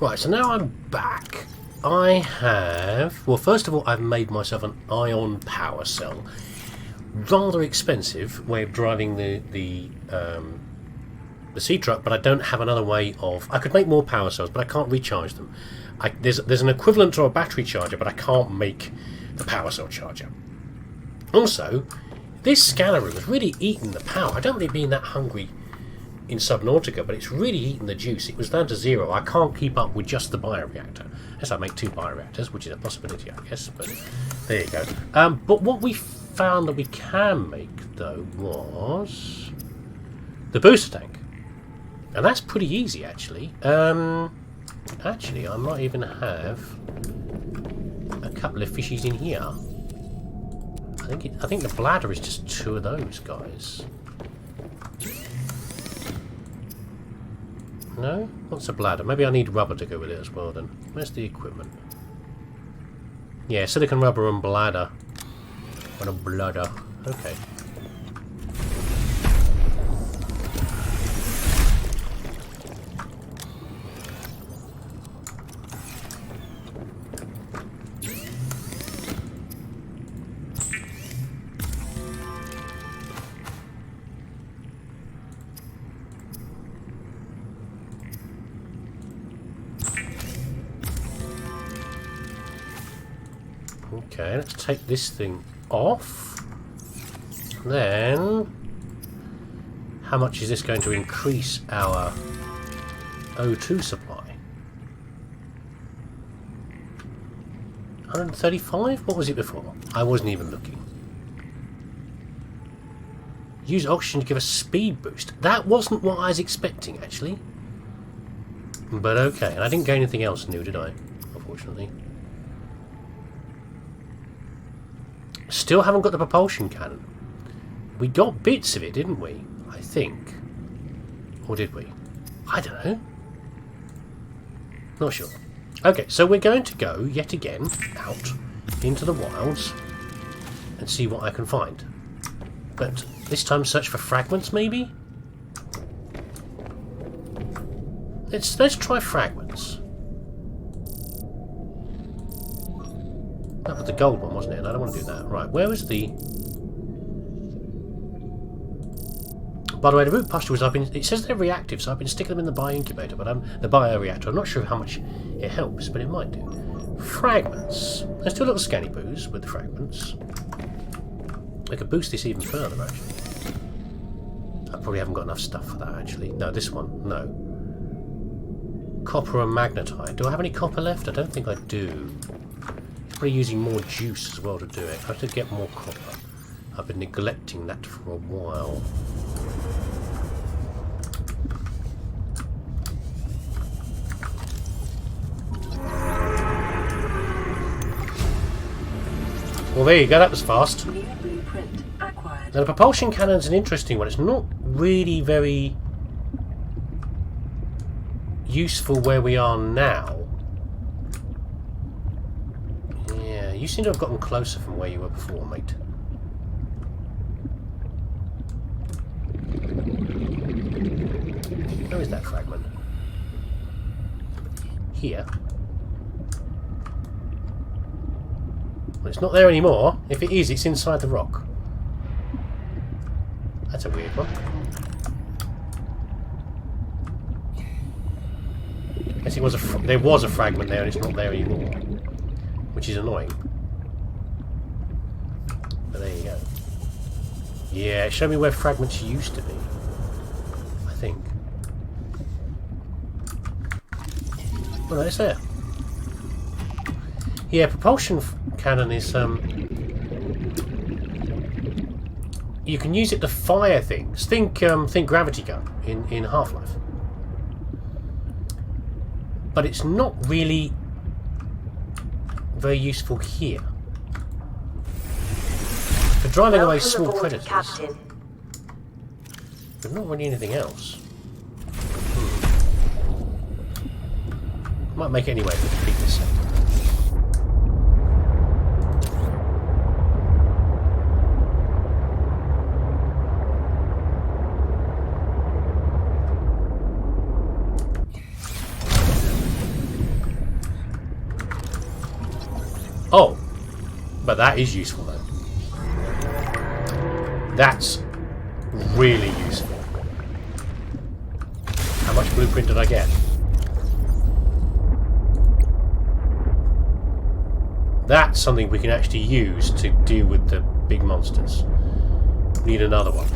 Right, so now I'm back. I have... Well, first of all, I've made myself an ion power cell. Rather expensive way of driving the sea truck, but I don't have another way of... I could make more power cells, but I can't recharge them. There's an equivalent to a battery charger, but I can't make the power cell charger. Also, this scanner room has really eaten the power. I don't really being that hungry in Subnautica, but it's really eaten the juice. It was down to 0. I can't keep up with just the bioreactor. Unless I make 2 bioreactors, which is a possibility, I guess, but there you go. But what we found that we can make, though, was the booster tank. And that's pretty easy, actually. Actually, I might even have a couple of fishies in here. I think the bladder is just 2 of those guys. No? What's a bladder? Maybe I need rubber to go with it as well then. Where's the equipment? Yeah, silicon rubber and bladder. And a bladder. Okay. Okay, let's take this thing off. Then, how much is this going to increase our O2 supply? 135? What was it before? I wasn't even looking. Use oxygen to give a speed boost. That wasn't what I was expecting, actually. But okay, and I didn't get anything else new, did I? Unfortunately. Still haven't got the propulsion cannon. We got bits of it, didn't we? I think. Or did we? I don't know. Not sure. Okay, so we're going to go, yet again, out into the wilds and see what I can find. But this time search for fragments, maybe? Let's try fragments. That was the gold one, wasn't it? And I don't want to do that. Right, where was the... By the way, the root pustules, it says they're reactive, so I've been sticking them in the bioincubator, but the bioreactor. I'm not sure how much it helps, but it might do. Fragments. Let's do a little scanny boos with the fragments. I could boost this even further, actually. I probably haven't got enough stuff for that, actually. No, this one. No. Copper and magnetite. Do I have any copper left? I don't think I do. Probably using more juice as well to do it. I have to get more copper. I've been neglecting that for a while. Well, there you go. That was fast. Now, the propulsion cannon's an interesting one. It's not really very useful where we are now. You seem to have gotten closer from where you were before, mate. Where is that fragment? Here. Well, it's not there anymore. If it is, it's inside the rock. That's a weird one. Yes, there was a fragment there and it's not there anymore. Which is annoying. But there you go. Yeah, show me where fragments used to be. I think. Well, it's there. Yeah, propulsion cannon is you can use it to fire things. Think gravity gun in Half-Life. But it's not really very useful here. For driving away small predators. Captain. But not really anything else. Might make it anyway for complete this sector. Oh, but that is useful though. That's really useful. How much blueprint did I get? That's something we can actually use to deal with the big monsters. Need another one.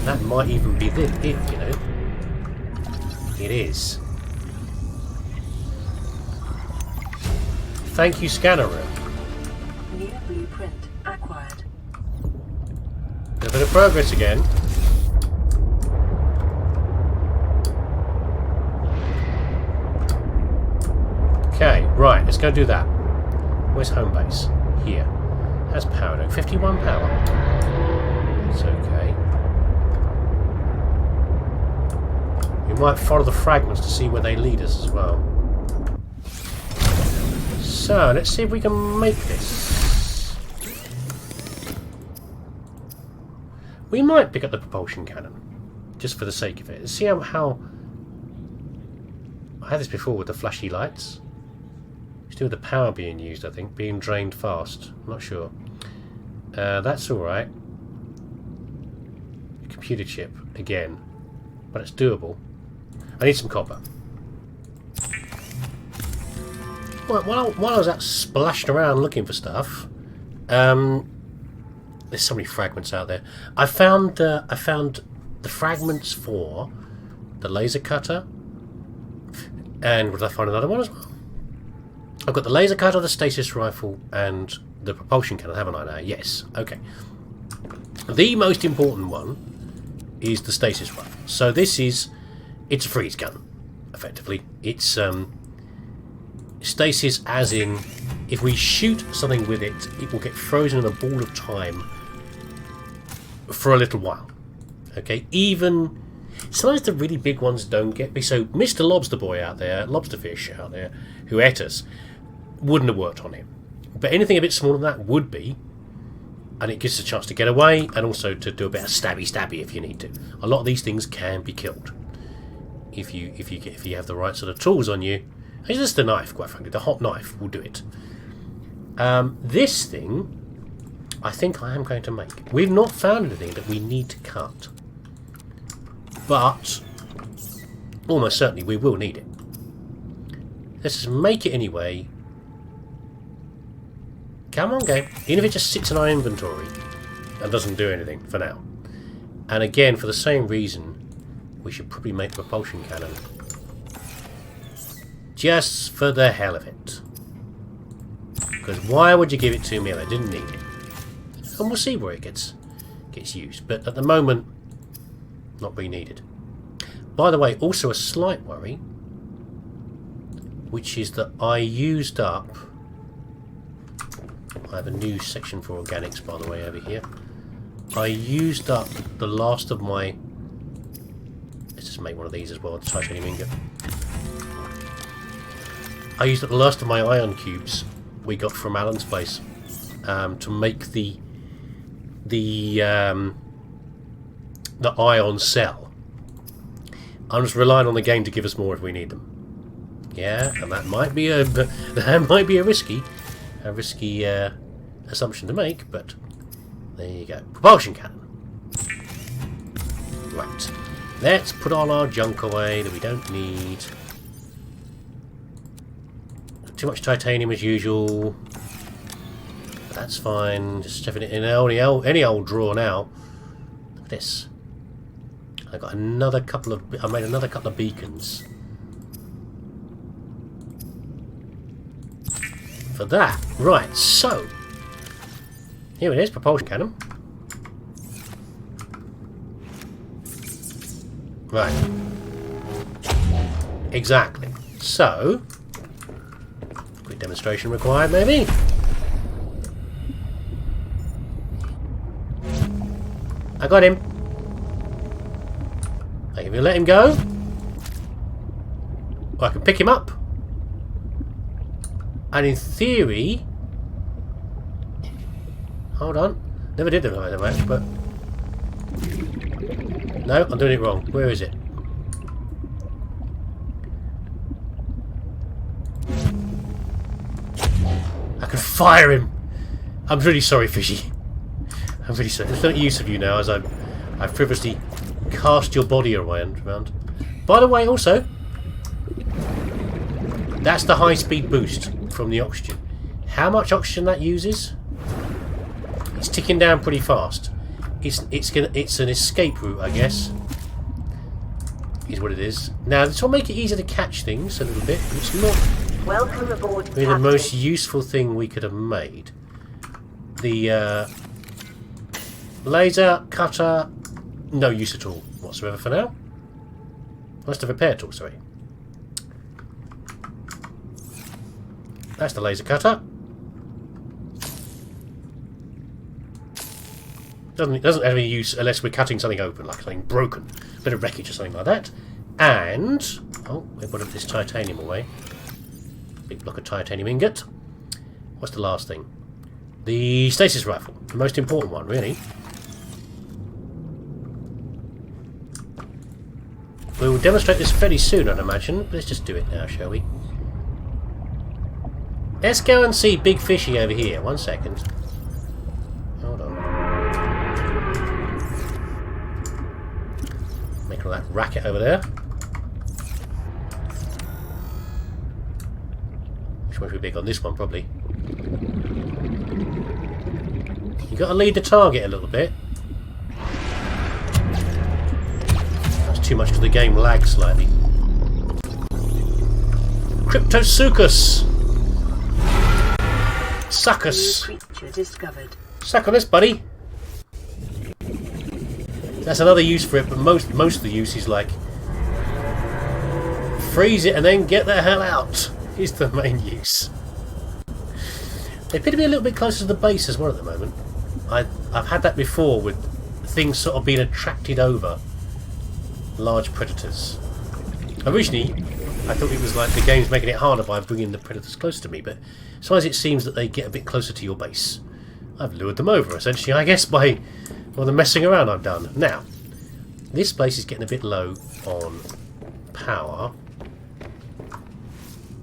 That might even be it, you know. It is. Thank you, scanner room. New blueprint acquired. A bit of progress again. Okay, right, let's go do that. Where's home base? Here. How's power doing? 51 power. It's okay. We might follow the fragments to see where they lead us as well. So, let's see if we can make this. We might pick up the propulsion cannon, just for the sake of it. See how I had this before with the flashy lights. Still the power being used, I think, being drained fast. I'm not sure. That's alright. Computer chip, again. But it's doable. I need some copper. Well, while I was out splashing around looking for stuff, there's so many fragments out there. I found the fragments for the laser cutter, and did I find another one as well? I've got the laser cutter, the stasis rifle, and the propulsion cannon, haven't I now? Yes. Okay. The most important one is the stasis rifle. So this is, it's a freeze gun, effectively. It's stasis as in, if we shoot something with it, it will get frozen in a ball of time for a little while. Okay, even sometimes the really big ones don't get me. So Mr. Lobster Boy out there, Lobsterfish out there, who ate us, wouldn't have worked on him. But anything a bit smaller than that would be, and it gives us a chance to get away and also to do a bit of stabby if you need to. A lot of these things can be killed if you have the right sort of tools on you. It's just a knife, quite frankly. The hot knife will do it. This thing, I think I am going to make. We've not found anything that we need to cut, but almost certainly we will need it. Let's just make it anyway. Come on, game. Even if it just sits in our inventory and doesn't do anything for now. And again, for the same reason, we should probably make the propulsion cannon. Just for the hell of it. Because why would you give it to me if I didn't need it? And we'll see where it gets used. But at the moment, not really needed. By the way, also a slight worry, which is that I used up... I have a new section for organics, by the way, over here. I used up the last of my... Let's just make one of these as well, titanium ingot. I used up the last of my ion cubes we got from Alan's place to make the ion cell. I'm just relying on the game to give us more if we need them. Yeah, and that might be a risky assumption to make, but there you go. Propulsion cannon. Right. Let's put all our junk away that we don't need. Too much titanium as usual. But that's fine. Just stuffing it in any old drawer now. Look at this. I got another couple of. I made another couple of beacons. For that. Right, so here it is, propulsion cannon. Right. Exactly. So quick demonstration required, maybe. I got him. I can let him go. Or I can pick him up. And in theory... Hold on. Never did the laser match, but... No, I'm doing it wrong. Where is it? I can fire him! I'm really sorry, Fishy. I'm really sorry. There's no use of you now, as I've frivolously cast your body around. By the way, also, that's the high-speed boost from the oxygen. How much oxygen that uses? It's ticking down pretty fast. It's an escape route, I guess. Is what it is. Now, this will make it easier to catch things a little bit. It's not Welcome aboard, really the most useful thing we could have made. The laser cutter, no use at all whatsoever for now. Must have repair tool, sorry. That's the laser cutter. It doesn't have any use unless we're cutting something open, like something broken, a bit of wreckage or something like that. And oh, we put this titanium away. Big block of titanium ingot. What's the last thing? The stasis rifle, the most important one, really. We will demonstrate this fairly soon, I'd imagine. Let's just do it now, shall we? Let's go and see Big Fishy over here. 1 second. Hold on. Making all that racket over there. Which one should be big on this one, probably? You've got to lead the target a little bit. That's too much because the game lags slightly. Cryptosuchus! Suckus! Suck on this, buddy! That's another use for it, but most of the use is like freeze it and then get the hell out is the main use. They appear to be a little bit closer to the base as well at the moment. I've had that before with things sort of being attracted over large predators. Originally, I thought it was like the game's making it harder by bringing the predators close to me, but sometimes it seems that they get a bit closer to your base. I've lured them over, essentially, I guess, by all the messing around I've done. Now, this place is getting a bit low on power,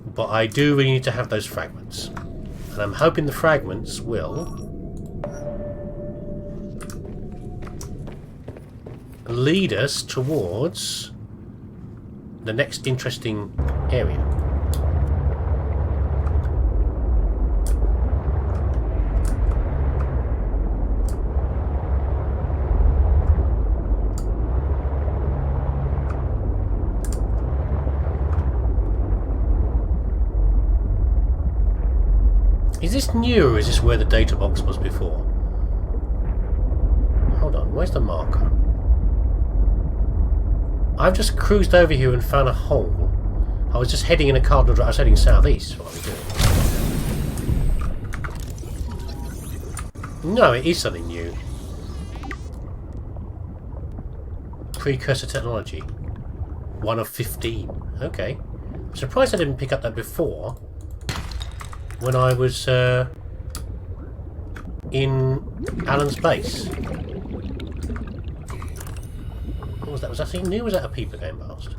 but I do really need to have those fragments. And I'm hoping the fragments will lead us towards the next interesting area. Is this new or is this where the data box was before? Hold on, where's the marker? I've just cruised over here and found a hole. I was just heading in a cardinal direction. I was heading southeast. What are we doing? No, it is something new. Precursor technology. 1 of 15. Okay. I'm surprised I didn't pick up that before. When I was in Alan's base. What was that? Was that something new or was that a peeper going past?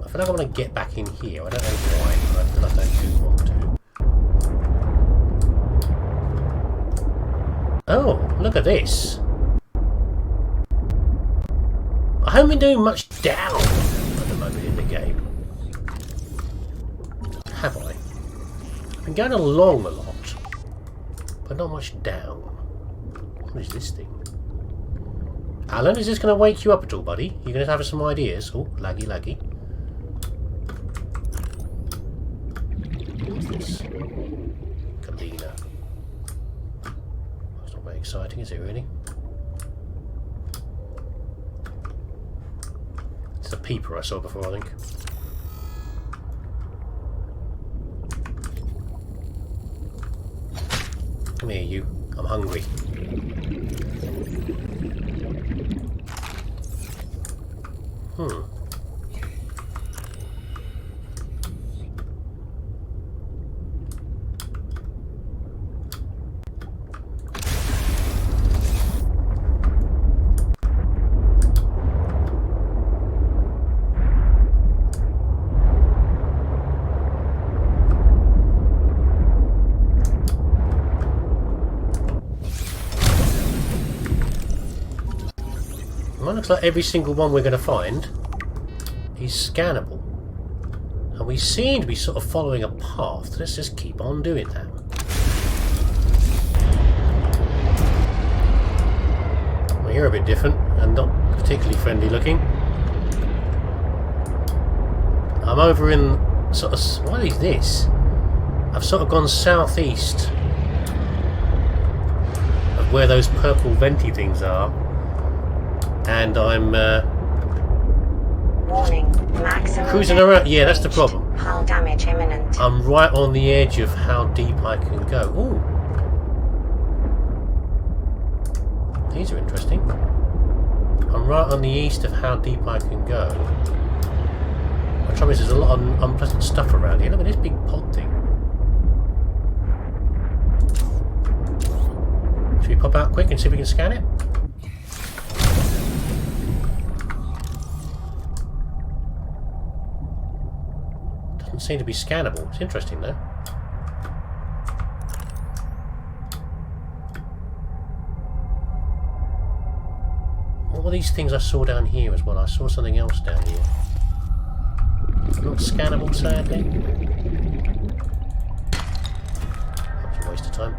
I feel like I want to get back in here. I don't know why, but I feel like I do want to. Oh, look at this. I haven't been doing much down at the moment in the game. Have I? I've been going along a lot, but not much down. What is this thing? Alan, is this going to wake you up at all, buddy? You're going to have some ideas? Oh, laggy, laggy. What's this? Galena. That's not very exciting, is it really? It's a peeper I saw before, I think. Come here, you. I'm hungry. Well, looks like every single one we're going to find is scannable. And we seem to be sort of following a path. Let's just keep on doing that. Well, you're a bit different and not particularly friendly looking. I'm over in sort of... What is this? I've sort of gone southeast of where those purple venti things are. And I'm warning, maximum cruising around. Yeah, that's the problem. Hull damage imminent. I'm right on the edge of how deep I can go. Ooh. These are interesting. I'm right on the east of how deep I can go. The trouble is there's a lot of unpleasant stuff around here. Look at this big pod thing. Should we pop out quick and see if we can scan it? Doesn't seem to be scannable. It's interesting though. What were these things I saw down here as well? I saw something else down here. Not scannable, sadly. That was a waste of time.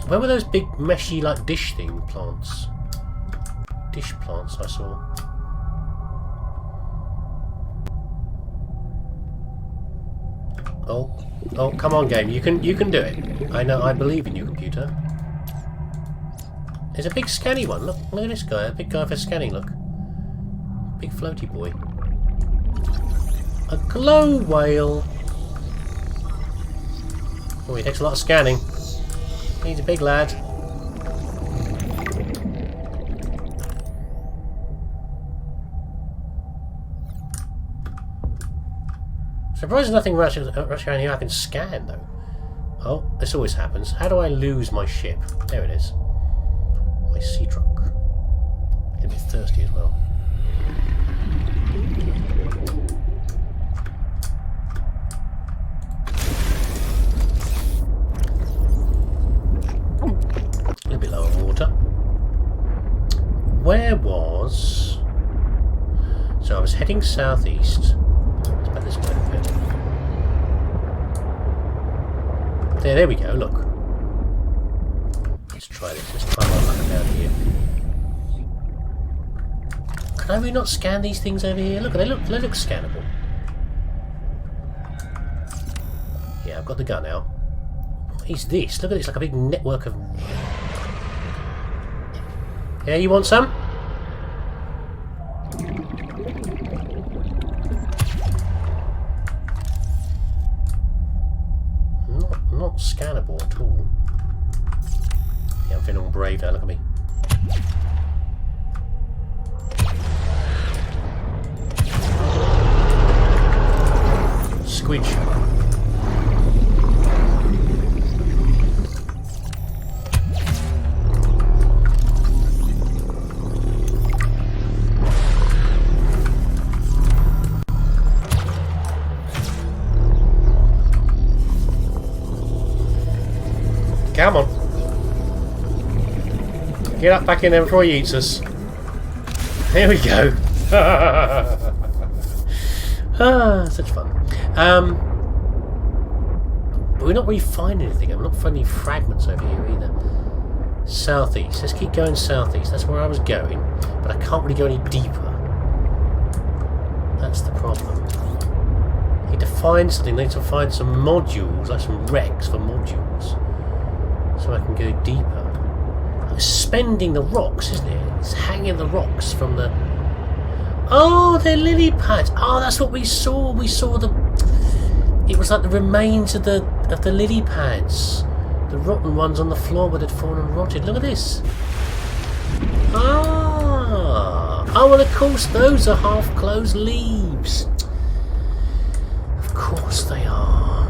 Where were those big meshy like dish thing plants? Dish plants I saw. Oh, come on, game! You can do it. I know. I believe in you, computer. There's a big scanny one. Look at this guy. A big guy for scanning. Look, big floaty boy. A glow whale. Oh, he takes a lot of scanning. He's a big lad. Surprised nothing rushing around here I can scan though. Oh, this always happens. How do I lose my ship? There it is. My sea truck. Get a bit thirsty as well. A little bit lower water. Where was... So I was heading southeast. It's about this way a bit. There we go, look. Let's try this. Let's try my luck down here. Can I really not scan these things over here? Look, they look scannable. Yeah, I've got the gun out. What is this? Look at this, like a big network of... Yeah, you want some? Not scannable at all. Yeah, I'm feeling all brave now, look at me. Squidge. Come on. Get up back in there before he eats us. There we go. Such fun. But we're not really finding anything. I'm not finding fragments over here either. Southeast. Let's keep going southeast. That's where I was going. But I can't really go any deeper. That's the problem. I need to find something. I need to find some modules, like some wrecks for modules. So I can go deeper. It's spending the rocks, isn't it? It's hanging the rocks from the... Oh, they're lily pads. Oh, that's what we saw. We saw the... It was like the remains of the lily pads. The rotten ones on the floor where they'd fallen and rotted. Look at this. Ah. Oh, well, of course, those are half-closed leaves. Of course they are.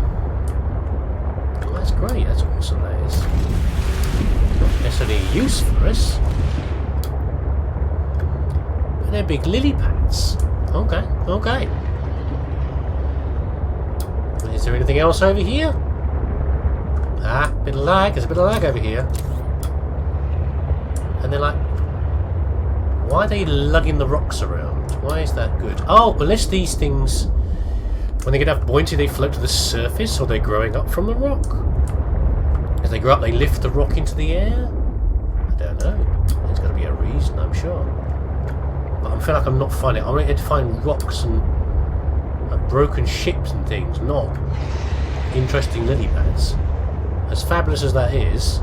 Well, that's great. That's awesome, that is. Not necessarily a use for us. But they're big lily pads. Okay, okay. Is there anything else over here? Ah, bit of lag. There's a bit of lag over here. And they're like, why are they lugging the rocks around? Why is that good? Oh, unless these things, when they get enough buoyancy, they float to the surface, or they're growing up from the rock. As they grow up, they lift the rock into the air. I don't know. There's got to be a reason, I'm sure. But I feel like I'm not finding it. I'm here to find rocks and broken ships and things, not interesting lily pads. As fabulous as that is,